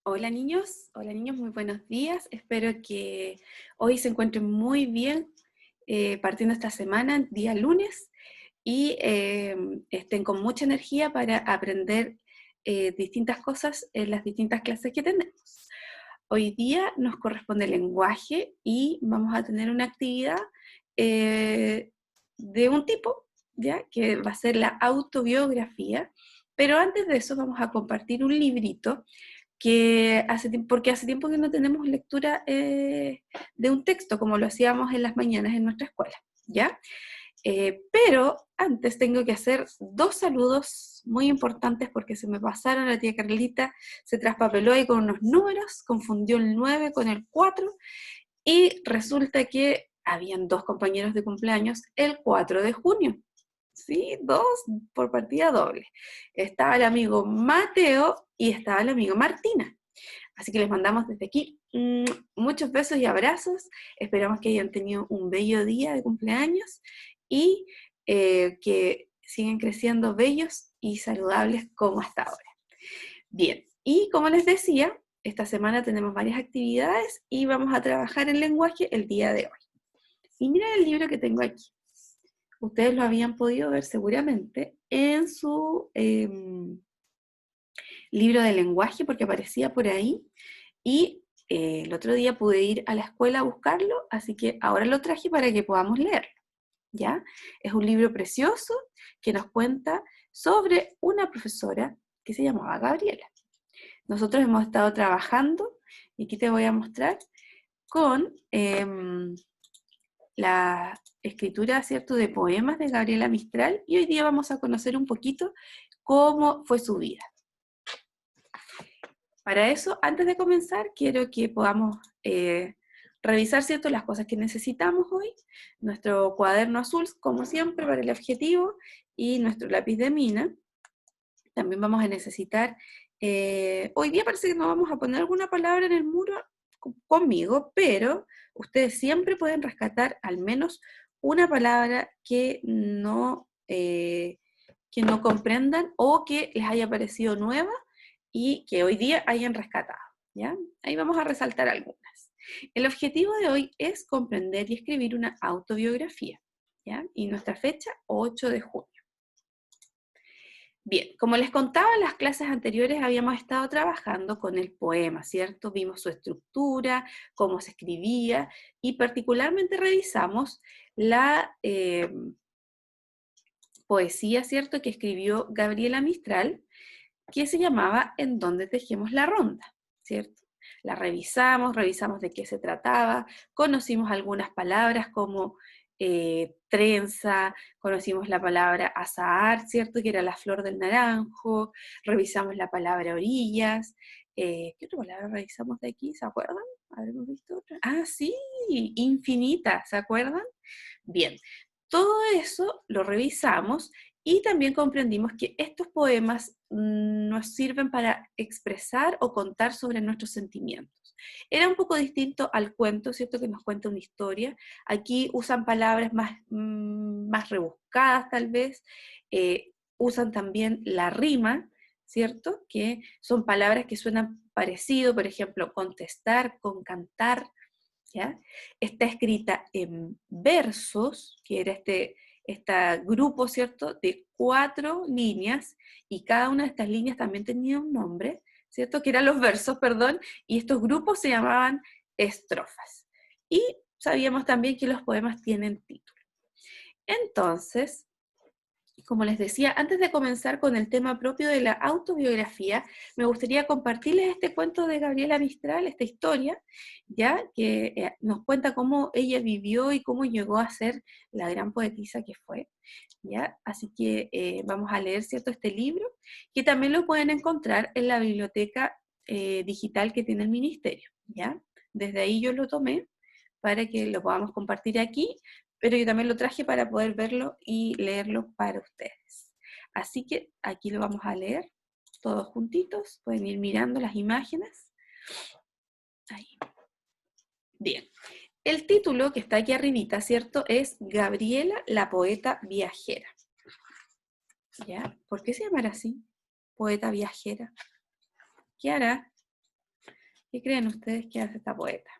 Hola niños, muy buenos días. Espero que hoy se encuentren muy bien partiendo esta semana, día lunes, y estén con mucha energía para aprender distintas cosas en las distintas clases que tenemos. Hoy día nos corresponde el lenguaje y vamos a tener una actividad de un tipo, ¿ya? Que va a ser la autobiografía, pero antes de eso vamos a compartir un librito porque hace tiempo que no tenemos lectura de un texto como lo hacíamos en las mañanas en nuestra escuela, ¿ya? Pero antes tengo que hacer dos saludos muy importantes porque se me pasaron. La tía Carlita se traspapeló ahí con unos números, confundió el 9 con el 4 y resulta que habían dos compañeros de cumpleaños el 4 de junio. Sí, dos por partida doble. Estaba el amigo Mateo y estaba el amigo Martina. Así que les mandamos desde aquí muchos besos y abrazos. Esperamos que hayan tenido un bello día de cumpleaños y que sigan creciendo bellos y saludables como hasta ahora. Bien, y como les decía, esta semana tenemos varias actividades y vamos a trabajar el lenguaje el día de hoy. Y miren el libro que tengo aquí. Ustedes lo habían podido ver seguramente en su libro de lenguaje porque aparecía por ahí y el otro día pude ir a la escuela a buscarlo, así que ahora lo traje para que podamos leerlo, ¿ya? Es un libro precioso que nos cuenta sobre una profesora que se llamaba Gabriela. Nosotros hemos estado trabajando, y aquí te voy a mostrar, con la escritura, ¿cierto?, de poemas de Gabriela Mistral, y hoy día vamos a conocer un poquito cómo fue su vida. Para eso, antes de comenzar, quiero que podamos revisar, ¿cierto?, las cosas que necesitamos hoy. Nuestro cuaderno azul, como siempre, para el objetivo, y nuestro lápiz de mina. También vamos a necesitar, hoy día parece que no vamos a poner alguna palabra en el muro conmigo, pero ustedes siempre pueden rescatar al menos una palabra que no comprendan o que les haya parecido nueva y que hoy día hayan rescatado, ¿ya? Ahí vamos a resaltar algunas. El objetivo de hoy es comprender y escribir una autobiografía, ¿ya? Y nuestra fecha, 8 de junio. Bien, como les contaba, en las clases anteriores habíamos estado trabajando con el poema, ¿cierto? Vimos su estructura, cómo se escribía, y particularmente revisamos la poesía, ¿cierto?, que escribió Gabriela Mistral, que se llamaba En donde tejemos la ronda, ¿cierto? La revisamos de qué se trataba, conocimos algunas palabras como trenza, conocimos la palabra azahar, ¿cierto?, que era la flor del naranjo, revisamos la palabra orillas. ¿Qué otra palabra revisamos de aquí? ¿Se acuerdan? ¿Habremos visto otra? Ah, sí, infinita, ¿se acuerdan? Bien, todo eso lo revisamos y también comprendimos que estos poemas nos sirven para expresar o contar sobre nuestros sentimientos. Era un poco distinto al cuento, ¿cierto?, que nos cuenta una historia. Aquí usan palabras más rebuscadas tal vez, usan también la rima, ¿cierto?, que son palabras que suenan parecido, por ejemplo, contestar con cantar, ¿ya? Está escrita en versos, que era este grupo, ¿cierto?, de 4 líneas, y cada una de estas líneas también tenía un nombre, ¿cierto?, que eran los versos, perdón, y estos grupos se llamaban estrofas. Y sabíamos también que los poemas tienen título. Entonces, como les decía, antes de comenzar con el tema propio de la autobiografía, me gustaría compartirles este cuento de Gabriela Mistral, esta historia, ya que nos cuenta cómo ella vivió y cómo llegó a ser la gran poetisa que fue, ¿ya? Así que vamos a leer, ¿cierto?, este libro, que también lo pueden encontrar en la biblioteca digital que tiene el ministerio, ¿ya? Desde ahí yo lo tomé para que lo podamos compartir aquí, pero yo también lo traje para poder verlo y leerlo para ustedes. Así que aquí lo vamos a leer todos juntitos, pueden ir mirando las imágenes. Ahí. Bien, el título que está aquí arribita, ¿cierto?, es Gabriela, la poeta viajera. ¿Ya? ¿Por qué se llamará así? Poeta viajera. ¿Qué hará? ¿Qué creen ustedes que hace esta poeta?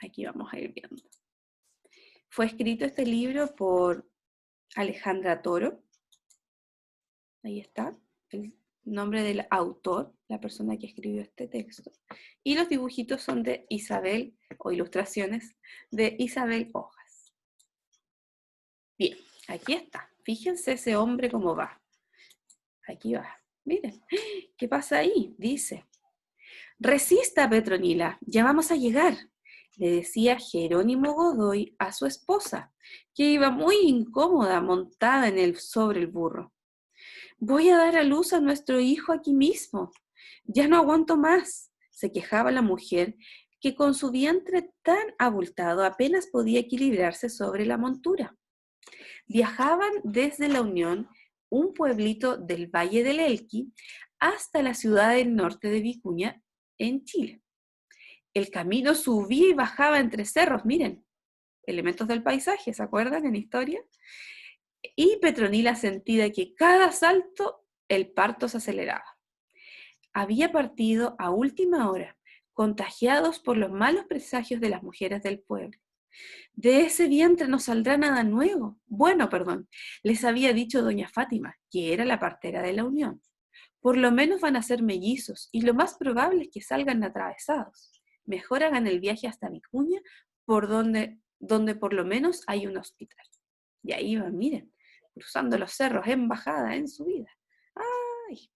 Aquí vamos a ir viendo. Fue escrito este libro por Alejandra Toro. Ahí está, el nombre del autor, la persona que escribió este texto. Y los dibujitos son de Isabel, o ilustraciones, de Isabel Hojas. Bien, aquí está. Fíjense ese hombre cómo va. Aquí va. Miren, ¿qué pasa ahí? Dice, resista, Petronila, ya vamos a llegar, le decía Jerónimo Godoy a su esposa, que iba muy incómoda montada sobre el burro. Voy a dar a luz a nuestro hijo aquí mismo. Ya no aguanto más, se quejaba la mujer, que con su vientre tan abultado apenas podía equilibrarse sobre la montura. Viajaban desde La Unión, un pueblito del Valle del Elqui, hasta la ciudad del norte de Vicuña, en Chile. El camino subía y bajaba entre cerros, miren, elementos del paisaje, ¿se acuerdan en historia? Y Petronila sentía que cada salto el parto se aceleraba. Había partido a última hora, contagiados por los malos presagios de las mujeres del pueblo. De ese vientre no saldrá nada nuevo. Bueno, perdón, les había dicho doña Fátima, que era la partera de La Unión. Por lo menos van a ser mellizos, y lo más probable es que salgan atravesados. Mejor hagan el viaje hasta Vicuña, por donde por lo menos hay un hospital. Y ahí van, miren, cruzando los cerros en bajada, en subida. ¡Ay!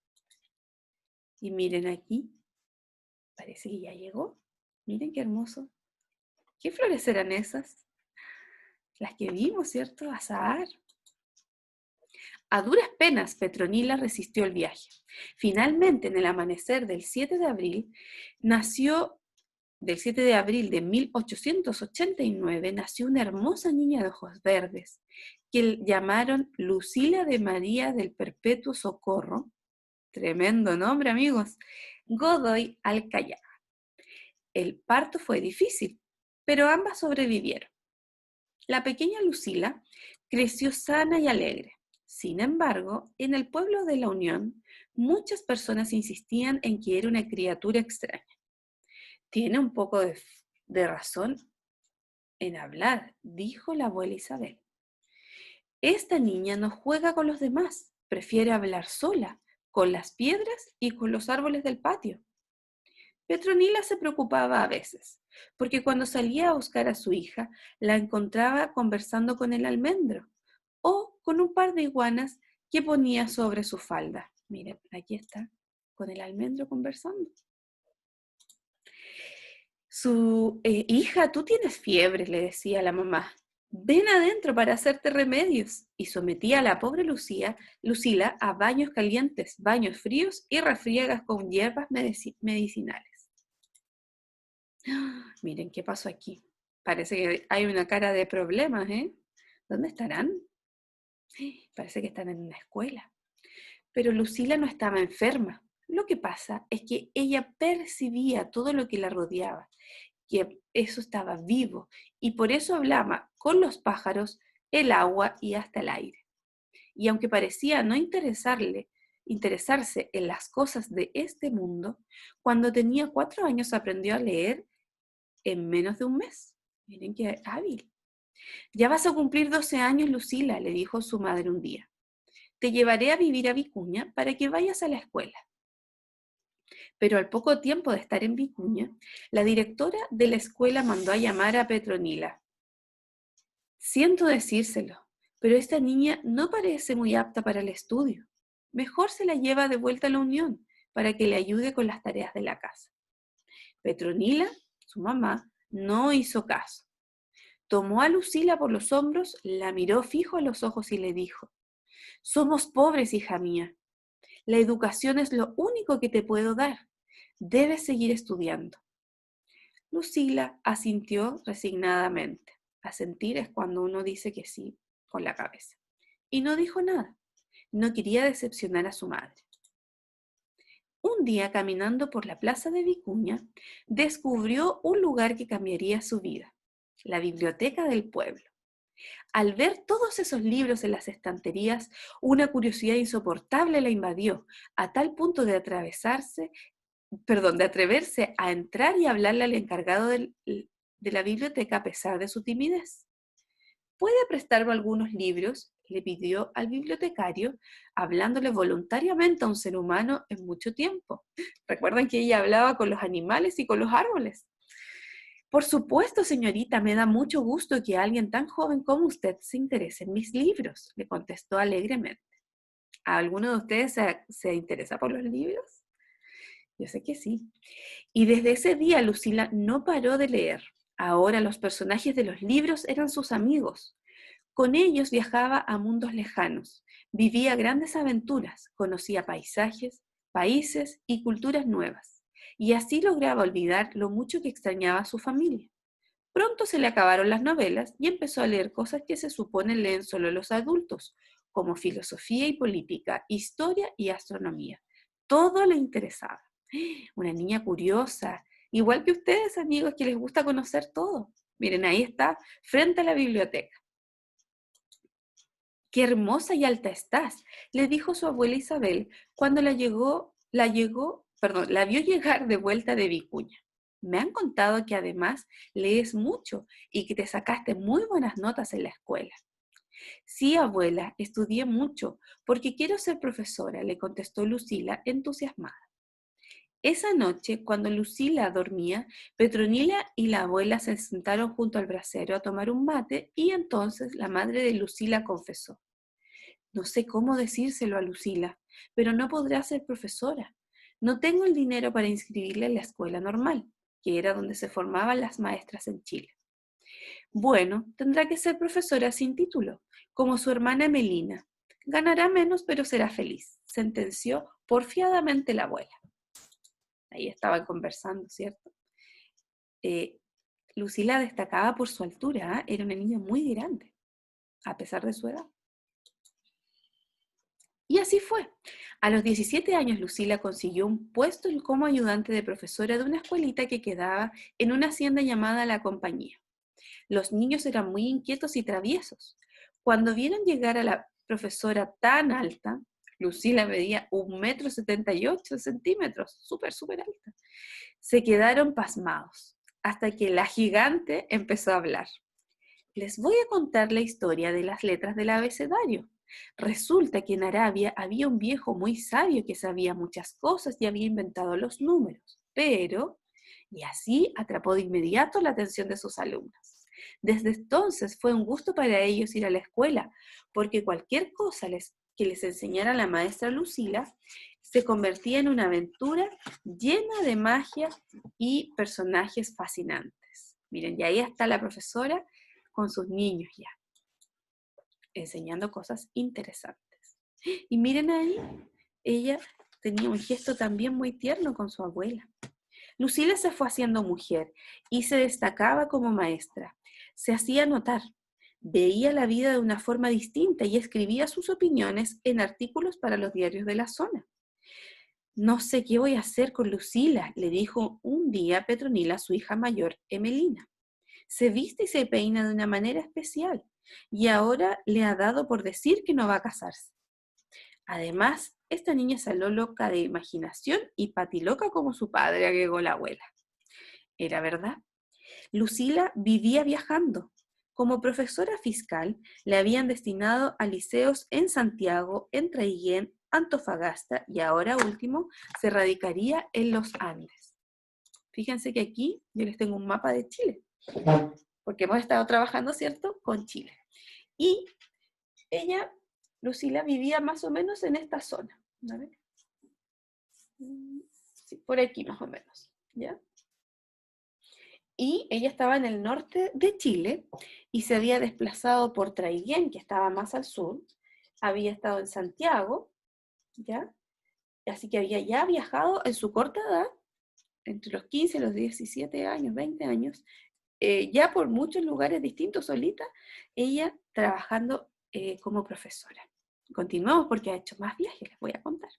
Y miren aquí, parece que ya llegó. Miren qué hermoso. ¿Qué flores serán esas? Las que vimos, ¿cierto? Azahar. A duras penas, Petronila resistió el viaje. Finalmente, en el amanecer del 7 de abril, del 7 de abril de 1889, nació una hermosa niña de ojos verdes, que llamaron Lucila de María del Perpetuo Socorro, tremendo nombre, amigos, Godoy Alcayá. El parto fue difícil, pero ambas sobrevivieron. La pequeña Lucila creció sana y alegre. Sin embargo, en el pueblo de La Unión, muchas personas insistían en que era una criatura extraña. Tiene un poco de razón en hablar, dijo la abuela Isabel. Esta niña no juega con los demás, prefiere hablar sola, con las piedras y con los árboles del patio. Petronila se preocupaba a veces, porque cuando salía a buscar a su hija, la encontraba conversando con el almendro o con un par de iguanas que ponía sobre su falda. Miren, aquí está, con el almendro conversando. Su hija, tú tienes fiebre, le decía la mamá. Ven adentro para hacerte remedios. Y sometía a la pobre Lucila a baños calientes, baños fríos y refriegas con hierbas medicinales. Miren qué pasó aquí. Parece que hay una cara de problemas, ¿eh? ¿Dónde estarán? Parece que están en una escuela. Pero Lucila no estaba enferma. Lo que pasa es que ella percibía todo lo que la rodeaba, que eso estaba vivo, y por eso hablaba con los pájaros, el agua y hasta el aire. Y aunque parecía no interesarse en las cosas de este mundo, cuando tenía 4 años aprendió a leer en menos de un mes. Miren qué hábil. Ya vas a cumplir 12 años, Lucila, le dijo su madre un día. Te llevaré a vivir a Vicuña para que vayas a la escuela. Pero al poco tiempo de estar en Vicuña, la directora de la escuela mandó a llamar a Petronila. Siento decírselo, pero esta niña no parece muy apta para el estudio. Mejor se la lleva de vuelta a la Unión para que le ayude con las tareas de la casa. Petronila, su mamá, no hizo caso. Tomó a Lucila por los hombros, la miró fijo a los ojos y le dijo: somos pobres, hija mía. La educación es lo único que te puedo dar. Debes seguir estudiando. Lucila asintió resignadamente. Asentir es cuando uno dice que sí con la cabeza. Y no dijo nada. No quería decepcionar a su madre. Un día, caminando por la plaza de Vicuña, descubrió un lugar que cambiaría su vida: la biblioteca del pueblo. Al ver todos esos libros en las estanterías, una curiosidad insoportable la invadió, a tal punto de atravesarse perdón, de atreverse a entrar y hablarle al encargado de la biblioteca a pesar de su timidez. ¿Puede prestarme algunos libros?, le pidió al bibliotecario, hablándole voluntariamente a un ser humano en mucho tiempo. Recuerdan que ella hablaba con los animales y con los árboles. Por supuesto, señorita, me da mucho gusto que alguien tan joven como usted se interese en mis libros, le contestó alegremente. ¿A alguno de ustedes se interesa por los libros? Yo sé que sí. Y desde ese día Lucila no paró de leer. Ahora los personajes de los libros eran sus amigos. Con ellos viajaba a mundos lejanos, vivía grandes aventuras, conocía paisajes, países y culturas nuevas, y así lograba olvidar lo mucho que extrañaba a su familia. Pronto se le acabaron las novelas y empezó a leer cosas que se supone leen solo los adultos, como filosofía y política, historia y astronomía. Todo le interesaba. Una niña curiosa, igual que ustedes, amigos, que les gusta conocer todo. Miren, ahí está, frente a la biblioteca. ¡Qué hermosa y alta estás!, le dijo su abuela Isabel cuando la vio llegar de vuelta de Vicuña. Me han contado que además lees mucho y que te sacaste muy buenas notas en la escuela. Sí, abuela, estudié mucho porque quiero ser profesora, le contestó Lucila entusiasmada. Esa noche, cuando Lucila dormía, Petronila y la abuela se sentaron junto al brasero a tomar un mate y entonces la madre de Lucila confesó. No sé cómo decírselo a Lucila, pero no podrá ser profesora. No tengo el dinero para inscribirla en la escuela normal, que era donde se formaban las maestras en Chile. Bueno, tendrá que ser profesora sin título, como su hermana Melina. Ganará menos, pero será feliz, sentenció porfiadamente la abuela. Ahí estaban conversando, ¿cierto? Eh, Lucila destacaba por su altura, ¿eh? Era una niña muy grande, a pesar de su edad. Y así fue. A los 17 años, Lucila consiguió un puesto como ayudante de profesora de una escuelita que quedaba en una hacienda llamada La Compañía. Los niños eran muy inquietos y traviesos. Cuando vieron llegar a la profesora tan alta, Lucila medía 1,78 m, súper alta, se quedaron pasmados, hasta que la gigante empezó a hablar. Les voy a contar la historia de las letras del abecedario. Resulta que en Arabia había un viejo muy sabio que sabía muchas cosas y había inventado los números, y así atrapó de inmediato la atención de sus alumnos. Desde entonces fue un gusto para ellos ir a la escuela, porque cualquier cosa que les enseñara la maestra Lucila se convertía en una aventura llena de magia y personajes fascinantes. Miren, y ahí está la profesora con sus niños ya, enseñando cosas interesantes. Y miren ahí, ella tenía un gesto también muy tierno con su abuela. Lucila se fue haciendo mujer y se destacaba como maestra. Se hacía notar, veía la vida de una forma distinta y escribía sus opiniones en artículos para los diarios de la zona. No sé qué voy a hacer con Lucila, le dijo un día Petronila a su hija mayor, Emelina. Se viste y se peina de una manera especial y ahora le ha dado por decir que no va a casarse. Además, esta niña salió loca de imaginación y patiloca como su padre, agregó la abuela. Era verdad. Lucila vivía viajando. Como profesora fiscal, le habían destinado a liceos en Santiago, en Traiguén, Antofagasta y ahora último se radicaría en los Andes. Fíjense que aquí yo les tengo un mapa de Chile, porque hemos estado trabajando, ¿cierto?, con Chile. Y ella, Lucila, vivía más o menos en esta zona. A ver. Sí, por aquí más o menos, ¿ya? Y ella estaba en el norte de Chile y se había desplazado por Traiguén, que estaba más al sur. Había estado en Santiago, ¿ya? Así que había ya viajado en su corta edad, entre los 15 y los 17 años, 20 años, ya por muchos lugares distintos solita, ella trabajando como profesora. Continuamos porque ha hecho más viajes, les voy a contar.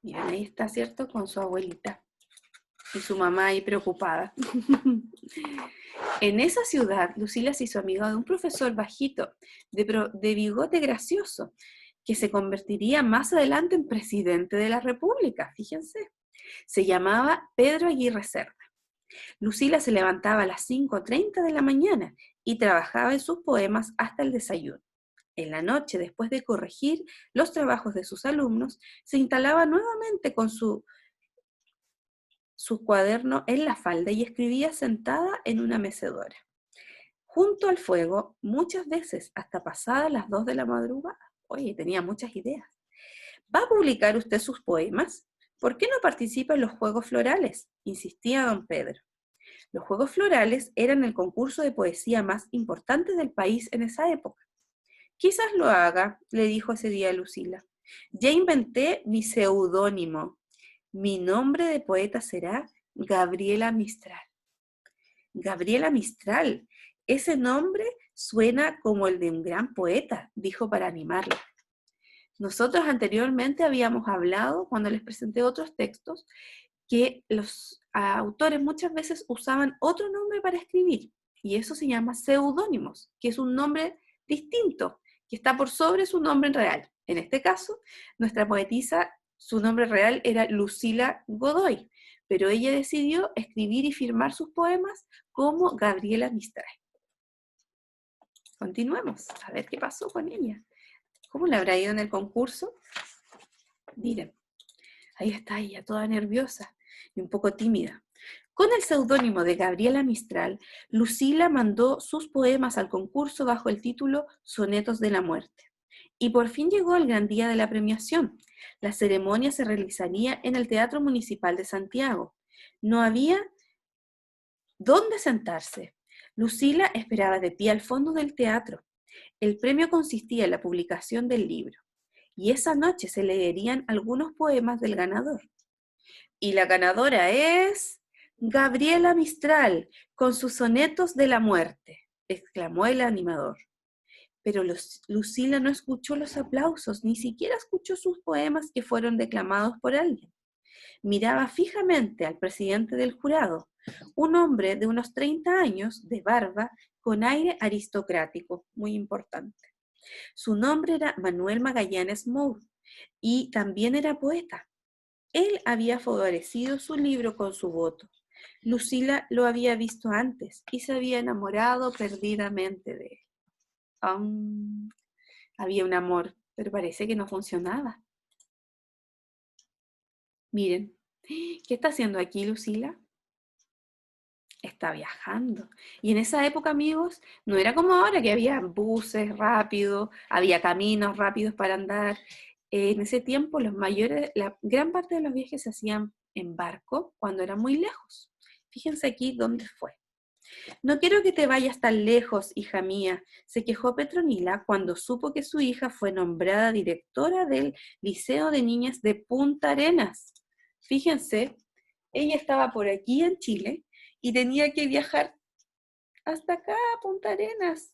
Miren, ahí está, ¿cierto? Con su abuelita y su mamá ahí preocupada. En esa ciudad, Lucila se hizo amiga de un profesor bajito, de bigote gracioso, que se convertiría más adelante en presidente de la República, fíjense. Se llamaba Pedro Aguirre Cerda. Lucila se levantaba a las 5:30 de la mañana y trabajaba en sus poemas hasta el desayuno. En la noche, después de corregir los trabajos de sus alumnos, se instalaba nuevamente con su cuaderno en la falda y escribía sentada en una mecedora, junto al fuego, muchas veces hasta pasadas las 2 de la madrugada. Oye, tenía muchas ideas. ¿Va a publicar usted sus poemas? ¿Por qué no participa en los Juegos Florales?, insistía don Pedro. Los Juegos Florales eran el concurso de poesía más importante del país en esa época. Quizás lo haga, le dijo ese día a Lucila. Ya inventé mi seudónimo. Mi nombre de poeta será Gabriela Mistral. Gabriela Mistral, ese nombre suena como el de un gran poeta, dijo para animarla. Nosotros anteriormente habíamos hablado, cuando les presenté otros textos, que los autores muchas veces usaban otro nombre para escribir, y eso se llama seudónimos, que es un nombre distinto, que está por sobre su nombre real. En este caso, nuestra poetisa, su nombre real era Lucila Godoy, pero ella decidió escribir y firmar sus poemas como Gabriela Mistral. Continuemos, a ver qué pasó con ella. ¿Cómo le habrá ido en el concurso? Miren, ahí está ella, toda nerviosa y un poco tímida. Con el seudónimo de Gabriela Mistral, Lucila mandó sus poemas al concurso bajo el título Sonetos de la Muerte. Y por fin llegó el gran día de la premiación. La ceremonia se realizaría en el Teatro Municipal de Santiago. No había dónde sentarse. Lucila esperaba de pie al fondo del teatro. El premio consistía en la publicación del libro, y esa noche se leerían algunos poemas del ganador. Y la ganadora es Gabriela Mistral, con sus sonetos de la muerte, exclamó el animador. Pero Lucila no escuchó los aplausos, ni siquiera escuchó sus poemas que fueron declamados por alguien. Miraba fijamente al presidente del jurado, un hombre de unos 30 años, de barba, con aire aristocrático, muy importante. Su nombre era Manuel Magallanes Moure, y también era poeta. Él había favorecido su libro con su voto. Lucila lo había visto antes y se había enamorado perdidamente de él. Había un amor, pero parece que no funcionaba. Miren, ¿qué está haciendo aquí Lucila? Está viajando. Y en esa época, amigos, no era como ahora que había buses rápidos, había caminos rápidos para andar. En ese tiempo, la gran parte de los viajes se hacían en barco cuando eran muy lejos. Fíjense aquí dónde fue. No quiero que te vayas tan lejos, hija mía, se quejó Petronila cuando supo que su hija fue nombrada directora del Liceo de Niñas de Punta Arenas. Fíjense, ella estaba por aquí en Chile y tenía que viajar hasta acá, a Punta Arenas,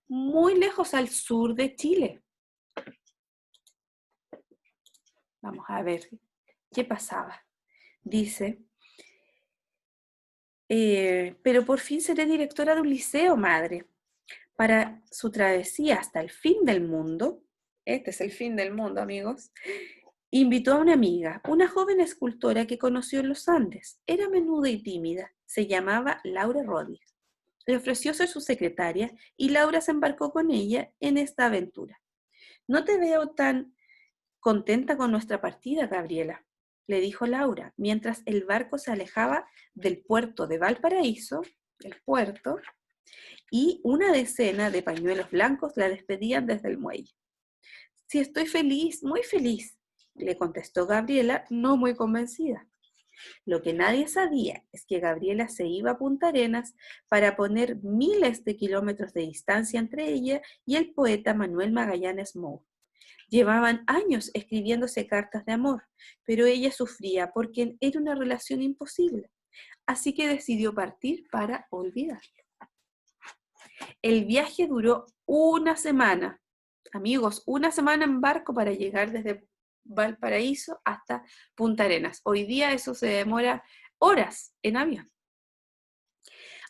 muy lejos al sur de Chile. Vamos a ver qué pasaba. Dice, pero por fin seré directora de un liceo, madre. Para su travesía hasta el fin del mundo, este es el fin del mundo, amigos, invitó a una amiga, una joven escultora que conoció en los Andes. Era menuda y tímida, se llamaba Laura Rodríguez. Le ofreció ser su secretaria y Laura se embarcó con ella en esta aventura. No te veo tan contenta con nuestra partida, Gabriela, le dijo Laura, mientras el barco se alejaba del puerto de Valparaíso, el puerto, y una decena de pañuelos blancos la despedían desde el muelle. Sí, estoy feliz, muy feliz, le contestó Gabriela, no muy convencida. Lo que nadie sabía es que Gabriela se iba a Punta Arenas para poner miles de kilómetros de distancia entre ella y el poeta Manuel Magallanes Moure. Llevaban años escribiéndose cartas de amor, pero ella sufría porque era una relación imposible, así que decidió partir para olvidarlo. El viaje duró una semana, amigos, una semana en barco para llegar desde Valparaíso hasta Punta Arenas. Hoy día eso se demora horas en avión.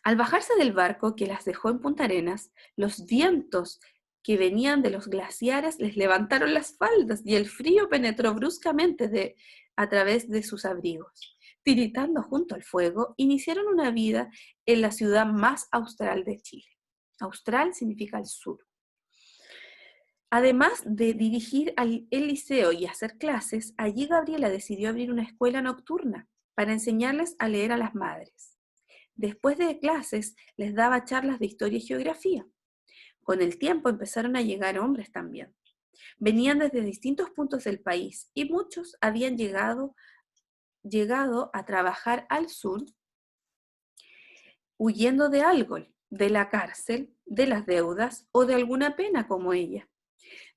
Al bajarse del barco que las dejó en Punta Arenas, los vientos que venían de los glaciares les levantaron las faldas y el frío penetró bruscamente a través de sus abrigos. Tiritando junto al fuego, iniciaron una vida en la ciudad más austral de Chile. Austral significa el sur. Además de dirigir el liceo y hacer clases, allí Gabriela decidió abrir una escuela nocturna para enseñarles a leer a las madres. Después de clases, les daba charlas de historia y geografía. Con el tiempo empezaron a llegar hombres también. Venían desde distintos puntos del país y muchos habían llegado a trabajar al sur huyendo de algo, de la cárcel, de las deudas o de alguna pena como ella.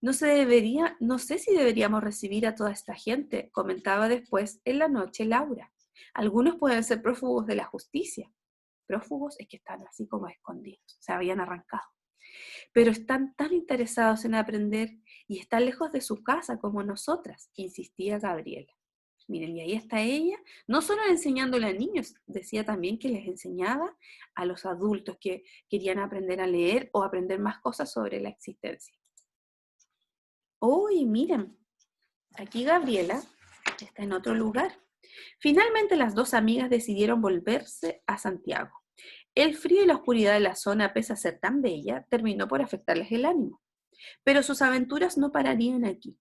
No sé si deberíamos recibir a toda esta gente, comentaba después en la noche Laura. Algunos pueden ser prófugos de la justicia. Prófugos es que están así como escondidos, se habían arrancado. Pero están tan interesados en aprender y están lejos de su casa como nosotras, insistía Gabriela. Miren, y ahí está ella, no solo enseñándole a niños, decía también que les enseñaba a los adultos que querían aprender a leer o aprender más cosas sobre la existencia. Uy, miren, aquí Gabriela está en otro lugar. Finalmente las dos amigas decidieron volverse a Santiago. El frío y la oscuridad de la zona, pese a ser tan bella, terminó por afectarles el ánimo. Pero sus aventuras no pararían aquí.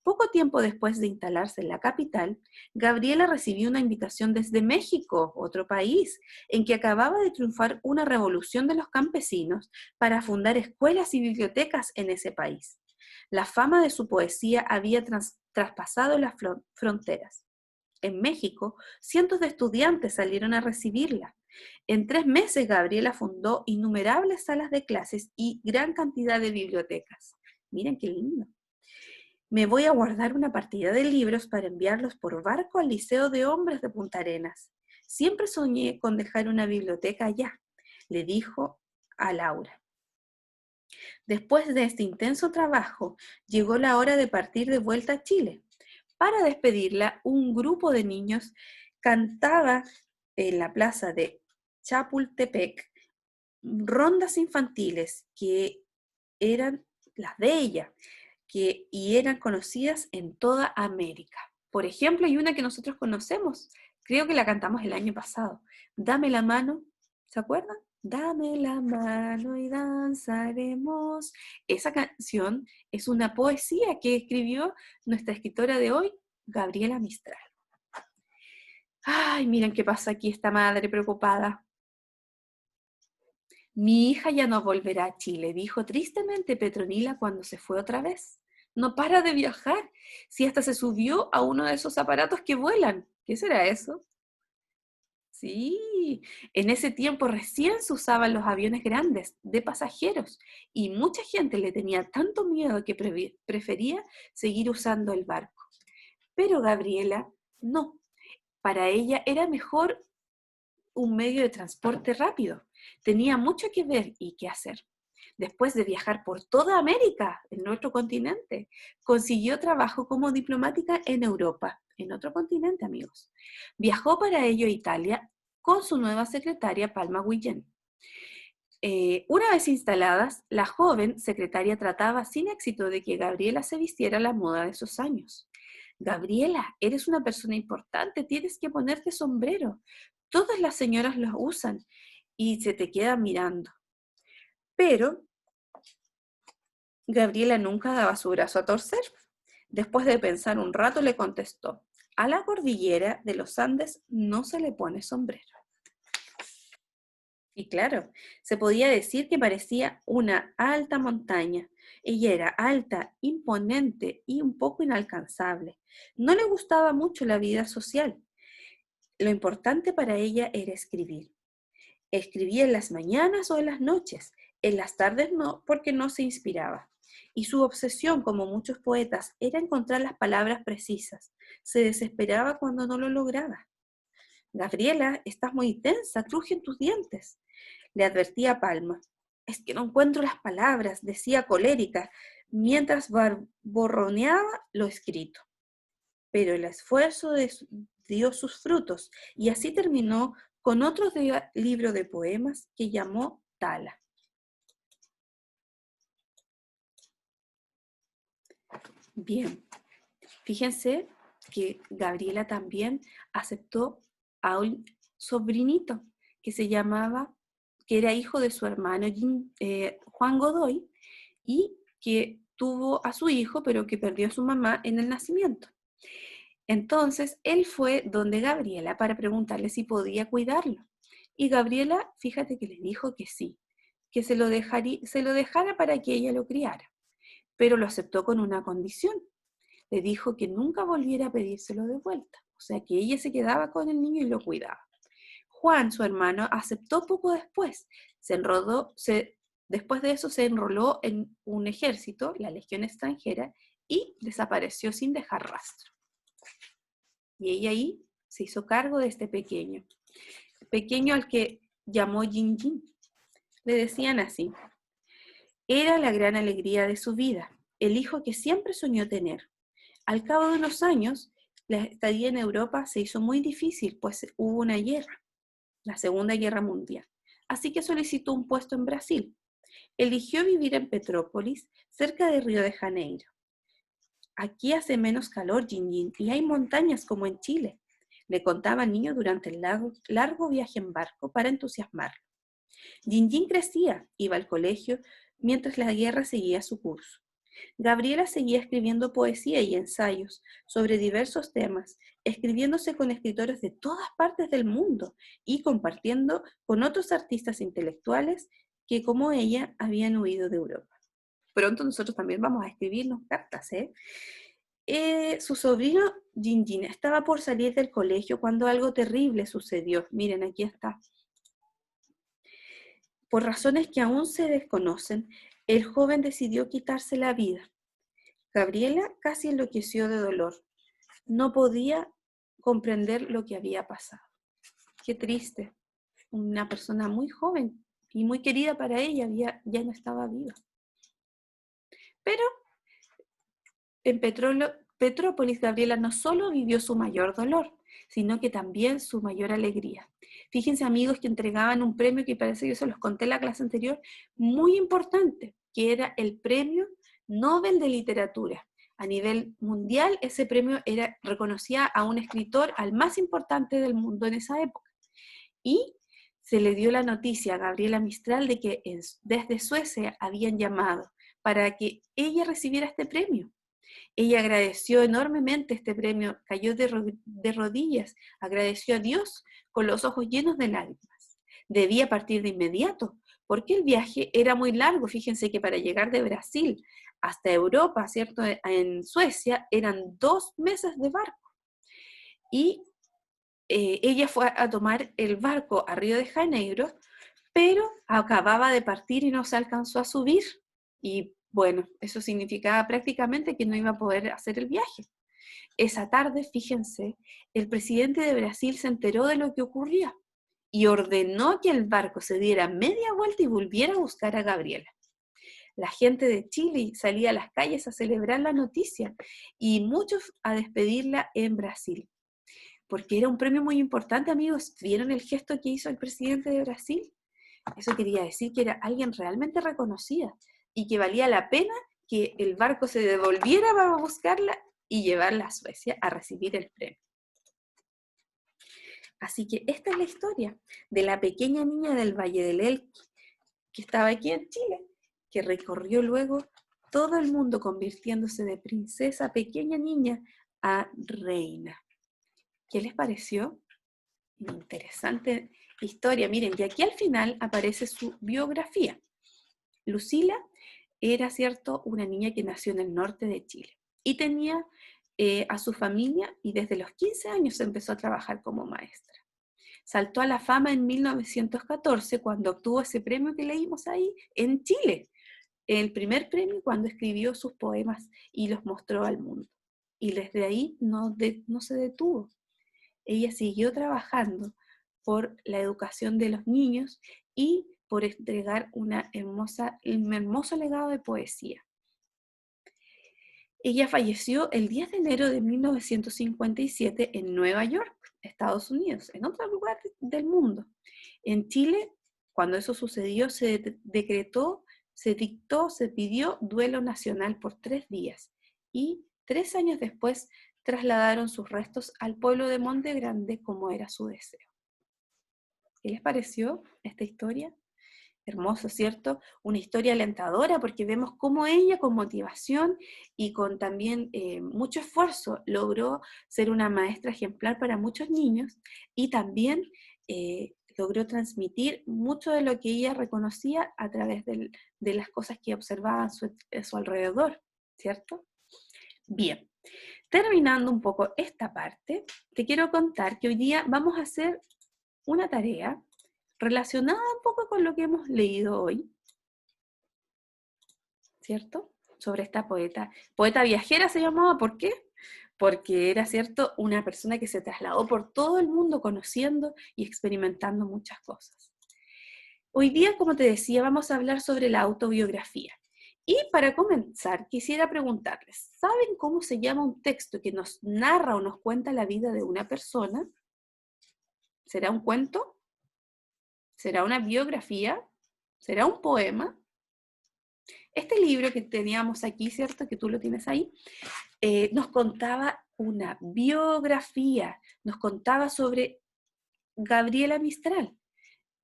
Poco tiempo después de instalarse en la capital, Gabriela recibió una invitación desde México, otro país, en que acababa de triunfar una revolución de los campesinos para fundar escuelas y bibliotecas en ese país. La fama de su poesía había traspasado las fronteras. En México, cientos de estudiantes salieron a recibirla. En 3 meses, Gabriela fundó innumerables salas de clases y gran cantidad de bibliotecas. Miren qué lindo. Me voy a guardar una partida de libros para enviarlos por barco al Liceo de Hombres de Punta Arenas. Siempre soñé con dejar una biblioteca allá, le dijo a Laura. Después de este intenso trabajo, llegó la hora de partir de vuelta a Chile. Para despedirla, un grupo de niños cantaba en la plaza de Chapultepec rondas infantiles que eran las de ella, y eran conocidas en toda América. Por ejemplo, hay una que nosotros conocemos, creo que la cantamos el año pasado. Dame la mano, ¿se acuerdan? Dame la mano y danzaremos. Esa canción es una poesía que escribió nuestra escritora de hoy, Gabriela Mistral. Ay, miren qué pasa aquí esta madre preocupada. Mi hija ya no volverá a Chile, dijo tristemente Petronila cuando se fue otra vez. No para de viajar, si hasta se subió a uno de esos aparatos que vuelan. ¿Qué será eso? Sí, en ese tiempo recién se usaban los aviones grandes de pasajeros y mucha gente le tenía tanto miedo que prefería seguir usando el barco. Pero Gabriela, no. Para ella era mejor un medio de transporte rápido. Tenía mucho que ver y que hacer. Después de viajar por toda América, en nuestro continente, consiguió trabajo como diplomática en Europa, en otro continente, amigos. Viajó para ello a Italia con su nueva secretaria, Palma Guillén. Una vez instaladas, la joven secretaria trataba sin éxito de que Gabriela se vistiera a la moda de esos años. Gabriela, eres una persona importante, tienes que ponerte sombrero. Todas las señoras los usan y se te quedan mirando. Pero Gabriela nunca daba su brazo a torcer. Después de pensar un rato le contestó, a la cordillera de los Andes no se le pone sombrero. Y claro, se podía decir que parecía una alta montaña. Ella era alta, imponente y un poco inalcanzable. No le gustaba mucho la vida social. Lo importante para ella era escribir. Escribía en las mañanas o en las noches. En las tardes no, porque no se inspiraba. Y su obsesión, como muchos poetas, era encontrar las palabras precisas. Se desesperaba cuando no lo lograba. Gabriela, estás muy tensa, crujen tus dientes, le advertía Palma. Es que no encuentro las palabras, decía colérica, mientras borroneaba lo escrito. Pero el esfuerzo dio sus frutos, y así terminó con otro libro de poemas que llamó Tala. Bien, fíjense que Gabriela también aceptó a un sobrinito que se llamaba, que era hijo de su hermano Juan Godoy, y que tuvo a su hijo, pero que perdió a su mamá en el nacimiento. Entonces, él fue donde Gabriela para preguntarle si podía cuidarlo. Y Gabriela, fíjate que le dijo que sí, que se lo dejara para que ella lo criara, pero lo aceptó con una condición. Le dijo que nunca volviera a pedírselo de vuelta, o sea, que ella se quedaba con el niño y lo cuidaba. Juan, su hermano, aceptó poco después. Después de eso se enroló en un ejército, la Legión extranjera, y desapareció sin dejar rastro. Y ella ahí se hizo cargo de este pequeño al que llamó Jin Jin. Le decían así. Era la gran alegría de su vida, el hijo que siempre soñó tener. Al cabo de unos años, la estadía en Europa se hizo muy difícil, pues hubo una guerra, la Segunda Guerra Mundial. Así que solicitó un puesto en Brasil. Eligió vivir en Petrópolis, cerca de Río de Janeiro. Aquí hace menos calor, Jin Jin, y hay montañas como en Chile, le contaba al niño durante el largo viaje en barco para entusiasmarlo. Jin Jin crecía, iba al colegio, mientras la guerra seguía su curso. Gabriela seguía escribiendo poesía y ensayos sobre diversos temas, escribiéndose con escritores de todas partes del mundo y compartiendo con otros artistas intelectuales que, como ella, habían huido de Europa. Pronto nosotros también vamos a escribirnos cartas, ¿eh? Su sobrino Jin Jin estaba por salir del colegio cuando algo terrible sucedió. Miren, aquí está. Por razones que aún se desconocen, el joven decidió quitarse la vida. Gabriela casi enloqueció de dolor. No podía comprender lo que había pasado. Qué triste. Una persona muy joven y muy querida para ella ya no estaba viva. Pero en Petrópolis, Gabriela no solo vivió su mayor dolor, sino que también su mayor alegría. Fíjense, amigos, que entregaban un premio que parece que yo se los conté en la clase anterior, muy importante, que era el Premio Nobel de Literatura. A nivel mundial, ese premio reconocía a un escritor, al más importante del mundo en esa época. Y se le dio la noticia a Gabriela Mistral de que desde Suecia habían llamado para que ella recibiera este premio. Ella agradeció enormemente este premio, cayó de rodillas, agradeció a Dios con los ojos llenos de lágrimas. Debía partir de inmediato, porque el viaje era muy largo. Fíjense que para llegar de Brasil hasta Europa, ¿cierto? En Suecia, eran 2 meses de barco. Y ella fue a tomar el barco a Río de Janeiro, pero acababa de partir y no se alcanzó a subir. Y bueno, eso significaba prácticamente que no iba a poder hacer el viaje. Esa tarde, fíjense, el presidente de Brasil se enteró de lo que ocurría y ordenó que el barco se diera media vuelta y volviera a buscar a Gabriela. La gente de Chile salía a las calles a celebrar la noticia y muchos a despedirla en Brasil, porque era un premio muy importante, amigos. ¿Vieron el gesto que hizo el presidente de Brasil? Eso quería decir que era alguien realmente reconocida y que valía la pena que el barco se devolviera para buscarla y llevarla a Suecia a recibir el premio. Así que esta es la historia de la pequeña niña del Valle del Elqui, que estaba aquí en Chile, que recorrió luego todo el mundo convirtiéndose de princesa, pequeña niña, a reina. ¿Qué les pareció? Interesante historia. Miren, y aquí al final aparece su biografía. Lucila era, cierto, una niña que nació en el norte de Chile y tenía a su familia y desde los 15 años empezó a trabajar como maestra. Saltó a la fama en 1914 cuando obtuvo ese premio que leímos ahí en Chile, el primer premio cuando escribió sus poemas y los mostró al mundo. Y desde ahí no se detuvo. Ella siguió trabajando por la educación de los niños y por entregar un hermoso legado de poesía. Ella falleció el 10 de enero de 1957 en Nueva York, Estados Unidos, en otro lugar del mundo. En Chile, cuando eso sucedió, se decretó, se dictó, se pidió duelo nacional por 3 días y 3 años después trasladaron sus restos al pueblo de Monte Grande como era su deseo. ¿Qué les pareció esta historia? Hermoso, ¿cierto? Una historia alentadora porque vemos cómo ella con motivación y con también mucho esfuerzo logró ser una maestra ejemplar para muchos niños y también logró transmitir mucho de lo que ella reconocía a través de las cosas que observaba a su alrededor, ¿cierto? Bien, terminando un poco esta parte, te quiero contar que hoy día vamos a hacer una tarea relacionada un poco con lo que hemos leído hoy, ¿cierto? Sobre esta poeta. Poeta viajera se llamaba, ¿por qué? Porque era, ¿cierto?, una persona que se trasladó por todo el mundo conociendo y experimentando muchas cosas. Hoy día, como te decía, vamos a hablar sobre la autobiografía. Y para comenzar, quisiera preguntarles, ¿saben cómo se llama un texto que nos narra o nos cuenta la vida de una persona? ¿Será un cuento? ¿Será una biografía? ¿Será un poema? Este libro que teníamos aquí, ¿cierto? Que tú lo tienes ahí, nos contaba una biografía, nos contaba sobre Gabriela Mistral.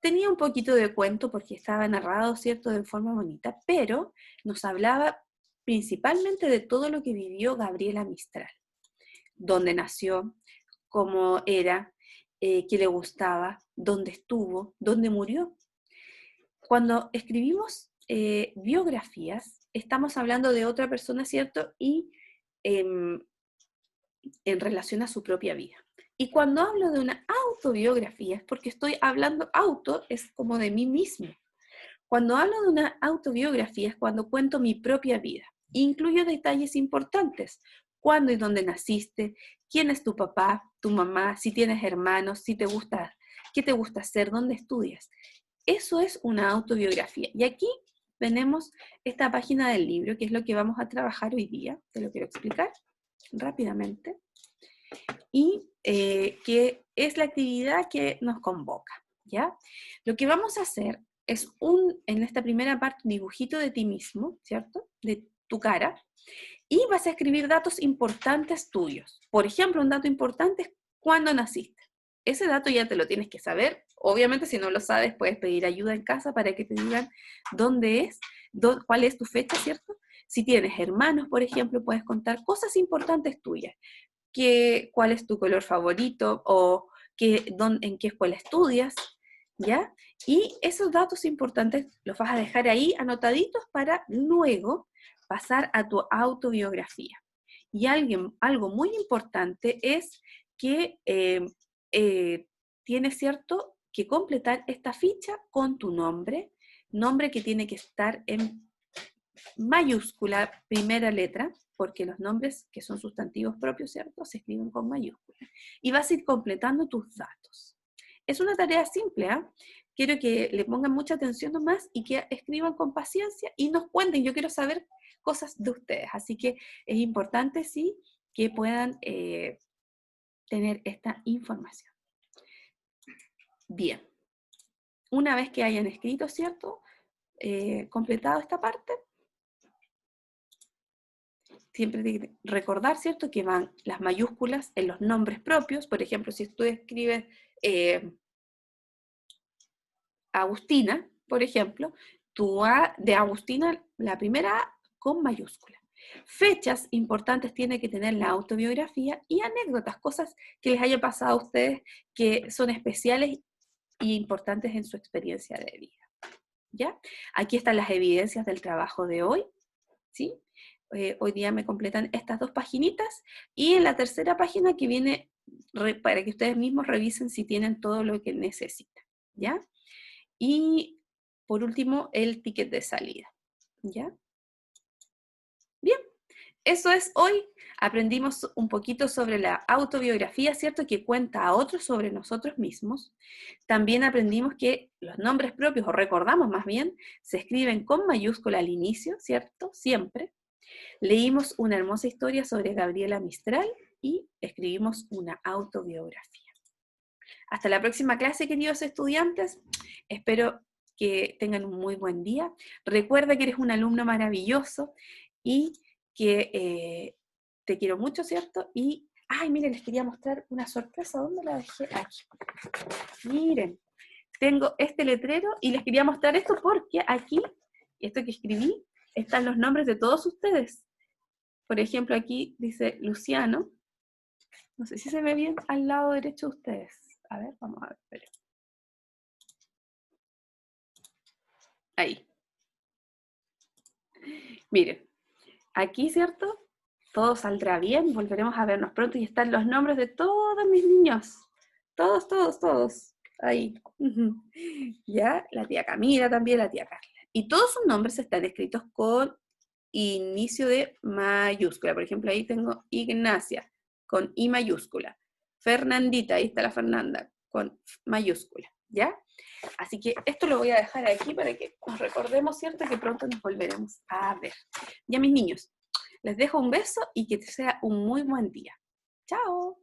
Tenía un poquito de cuento porque estaba narrado, ¿cierto?, de forma bonita, pero nos hablaba principalmente de todo lo que vivió Gabriela Mistral. Dónde nació, cómo era, qué le gustaba, dónde estuvo, dónde murió. Cuando escribimos biografías, estamos hablando de otra persona, ¿cierto? Y em, en relación a su propia vida. Y cuando hablo de una autobiografía es porque estoy hablando, auto es como de mí mismo. Cuando hablo de una autobiografía es cuando cuento mi propia vida. Incluyo detalles importantes. Cuándo y dónde naciste, quién es tu papá, tu mamá, si tienes hermanos, si te gusta, qué te gusta hacer, dónde estudias. Eso es una autobiografía. Y aquí tenemos esta página del libro, que es lo que vamos a trabajar hoy día. Te lo quiero explicar rápidamente. Y que es la actividad que nos convoca, ¿ya? Lo que vamos a hacer es en esta primera parte, un dibujito de ti mismo, ¿cierto? De tu cara. Y vas a escribir datos importantes tuyos. Por ejemplo, un dato importante es cuándo naciste. Ese dato ya te lo tienes que saber. Obviamente, si no lo sabes, puedes pedir ayuda en casa para que te digan dónde es, cuál es tu fecha, ¿cierto? Si tienes hermanos, por ejemplo, puedes contar cosas importantes tuyas. Cuál es tu color favorito o en qué escuela estudias, ¿ya? Y esos datos importantes los vas a dejar ahí anotaditos para luego pasar a tu autobiografía. Y algo muy importante es que tienes, ¿cierto?, que completar esta ficha con tu nombre que tiene que estar en mayúscula, primera letra, porque los nombres que son sustantivos propios, ¿cierto?, se escriben con mayúscula. Y vas a ir completando tus datos. Es una tarea simple, ¿eh? Quiero que le pongan mucha atención nomás y que escriban con paciencia y nos cuenten. Yo quiero saber cosas de ustedes, así que es importante, sí, que puedan tener esta información. Bien, una vez que hayan escrito, ¿cierto?, completado esta parte, siempre hay que recordar, ¿cierto?, que van las mayúsculas en los nombres propios. Por ejemplo, si tú escribes Agustina, por ejemplo, tu A de Agustina, la primera A con mayúscula. Fechas importantes tiene que tener la autobiografía y anécdotas, cosas que les haya pasado a ustedes que son especiales e importantes en su experiencia de vida. ¿Ya? Aquí están las evidencias del trabajo de hoy, ¿sí? Hoy día me completan estas 2 paginitas y en la tercera página que viene para que ustedes mismos revisen si tienen todo lo que necesitan, ¿ya? Y por último, el ticket de salida, ¿ya? Bien, eso es hoy. Aprendimos un poquito sobre la autobiografía, ¿cierto?, que cuenta a otros sobre nosotros mismos. También aprendimos que los nombres propios, o recordamos más bien, se escriben con mayúscula al inicio, ¿cierto? Siempre. Leímos una hermosa historia sobre Gabriela Mistral y escribimos una autobiografía. Hasta la próxima clase, queridos estudiantes. Espero que tengan un muy buen día. Recuerda que eres un alumno maravilloso y que te quiero mucho, ¿cierto? Y, ay, miren, les quería mostrar una sorpresa. ¿Dónde la dejé? Aquí. Miren, tengo este letrero y les quería mostrar esto porque aquí, esto que escribí, están los nombres de todos ustedes. Por ejemplo, aquí dice Luciano. No sé si se ve bien al lado derecho de ustedes. A ver, vamos a ver. Esperen. Ahí. Miren, aquí, ¿cierto? Todo saldrá bien, volveremos a vernos pronto y están los nombres de todos mis niños. Todos, todos, todos. Ahí. Ya, la tía Camila también, la tía Carla. Y todos sus nombres están escritos con inicio de mayúscula. Por ejemplo, ahí tengo Ignacia, con I mayúscula. Fernandita, ahí está la Fernanda, con mayúscula. ¿Ya? Así que esto lo voy a dejar aquí para que nos recordemos, ¿cierto? Que pronto nos volveremos a ver. Ya, mis niños, les dejo un beso y que sea un muy buen día. ¡Chao!